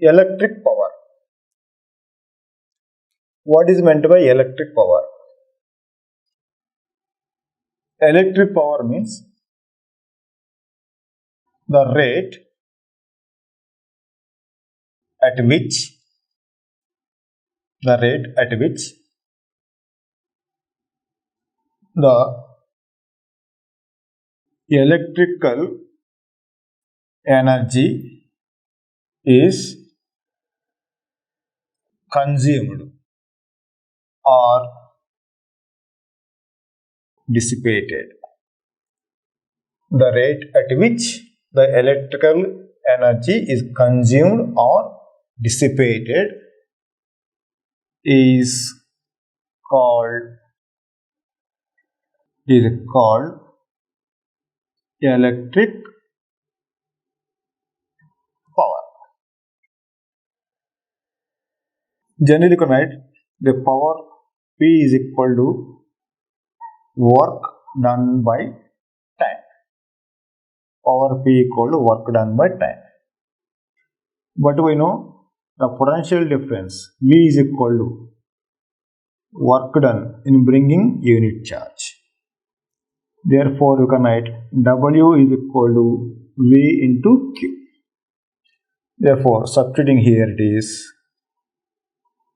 Electric power. What is meant by electric power? Electric power means the rate at which the electrical energy is consumed or dissipated. The rate at which the electrical energy is consumed or dissipated is called electric power. Generally, you can write the power P is equal to work done by time. Power P equal to work done by time. But we know the potential difference V is equal to work done in bringing unit charge. Therefore, you can write W is equal to V into Q. Therefore, substituting here it is,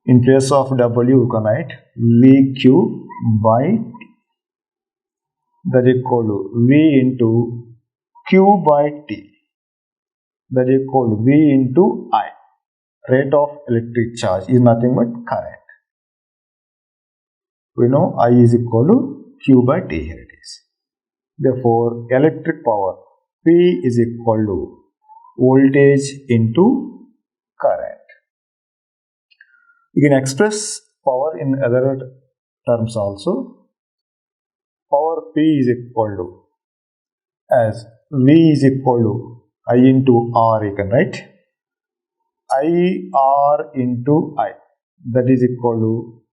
in place of W you can write VQ by T. That is equal to V into Q by T. That is equal to V into I. Rate of electric charge is nothing but current. We know I is equal to Q by T, here it is. Therefore, electric power P is equal to voltage into current. You can express power in other terms also. Power P is equal to, as V is equal to I into R, you can write IR into I. That is equal to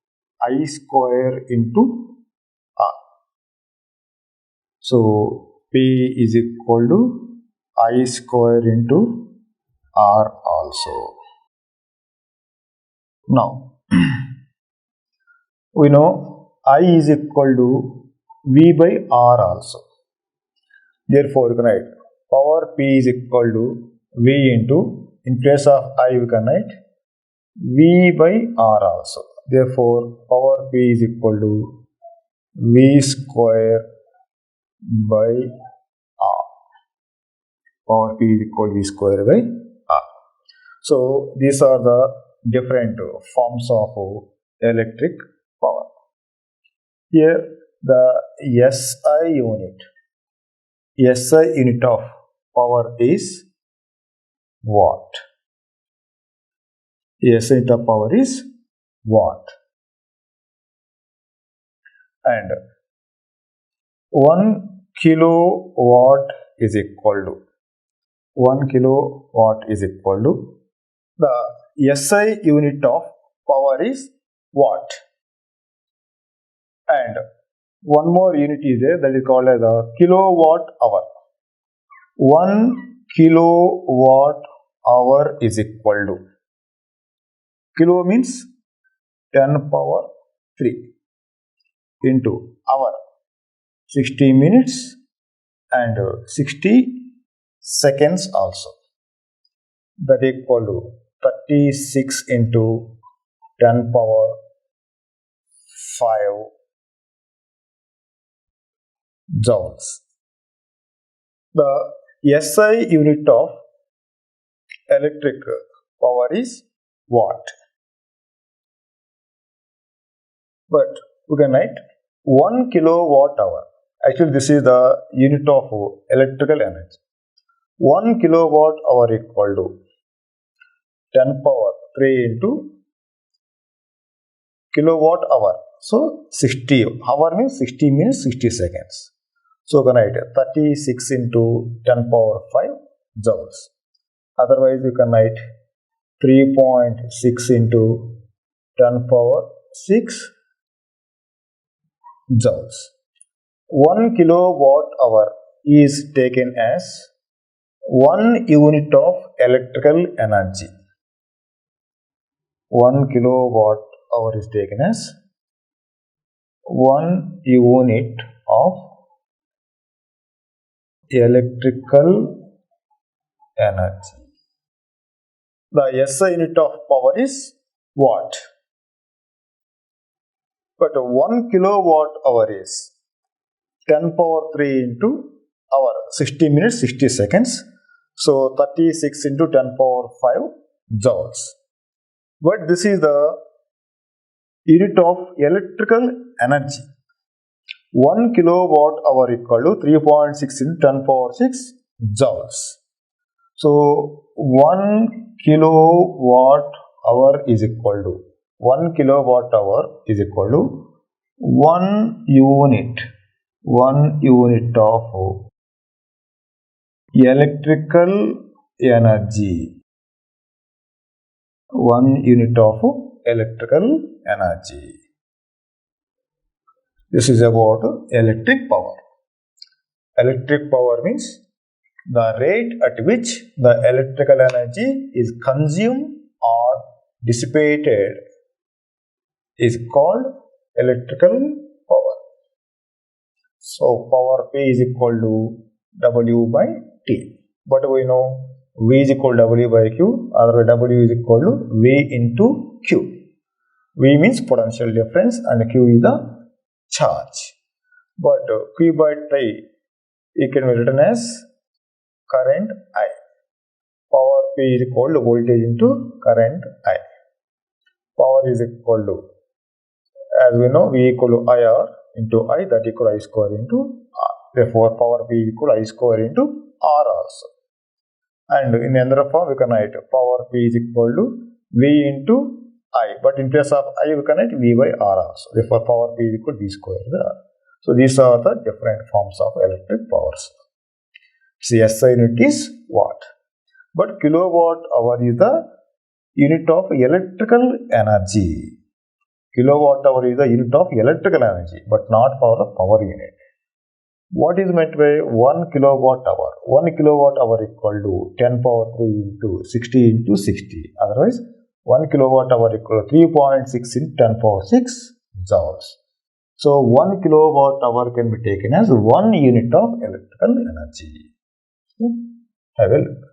I square into R. So P is equal to I square into R also. Now, we know I is equal to V by R also. Therefore, you can write power P is equal to V into, in place of I we can write V by R also. Therefore, power P is equal to V square by R. Power P is equal to V square by R. So, these are the different forms of electric power. Here, the SI unit of power is watt. SI unit of power is watt. And 1 kilowatt is equal to, the SI unit of power is watt. And one more unit is there, that is called as a kilowatt hour. 1 kilowatt hour is equal to, kilo means 10 power 3 into hour, 60 minutes and 60 seconds also. That is equal to 36 into 10 power 5 joules. The SI unit of electric power is watt. But we can write 1 kilowatt hour. Actually, this is the unit of electrical energy. 1 kilowatt hour equal to 10 power 3 into kilowatt hour. So 60 hour means 60 minutes 60 seconds. So you can write 36 into 10 power 5 joules. Otherwise you can write 3.6 into 10 power 6 joules. 1 kilowatt hour is taken as 1 unit of electrical energy. 1 kilowatt hour is taken as 1 unit of electrical energy. The SI unit of power is watt. But 1 kilowatt hour is 10 power 3 into hour, 60 minutes 60 seconds. So 36 into 10 power 5 joules. But this is the unit of electrical energy. 1 kilowatt hour equal to 3.6 into 10 power 6 joules. So 1 kilowatt hour is equal to 1 kilowatt hour is equal to 1 unit of electrical energy. 1 unit of electrical energy. This is about electric power. Electric power means the rate at which the electrical energy is consumed or dissipated is called electrical power. So power P is equal to W by T. But we know V is equal to W by Q, otherwise W is equal to V into Q. V means potential difference and Q is the charge. But Q by T, it can be written as current I. Power P is equal to voltage into current I. Power is equal to, as we know, V equal to IR into I, that equal to I square into R. Therefore, power P is equal to I square into R also. And in another form, we can write power P is equal to V into I. But in place of I, we can write V by R also. Therefore, power P is equal to V square by R. So, these are the different forms of electric powers. So, SI unit is watt. But kilowatt hour is the unit of electrical energy. Kilowatt hour is the unit of electrical energy, but not for the power unit. What is meant by 1 kilowatt hour? 1 kilowatt hour equal to 10 power 3 into 60 into 60. Otherwise, 1 kilowatt hour equal to 3.6 into 10 power 6 joules. So, 1 kilowatt hour can be taken as 1 unit of electrical energy. Have a look.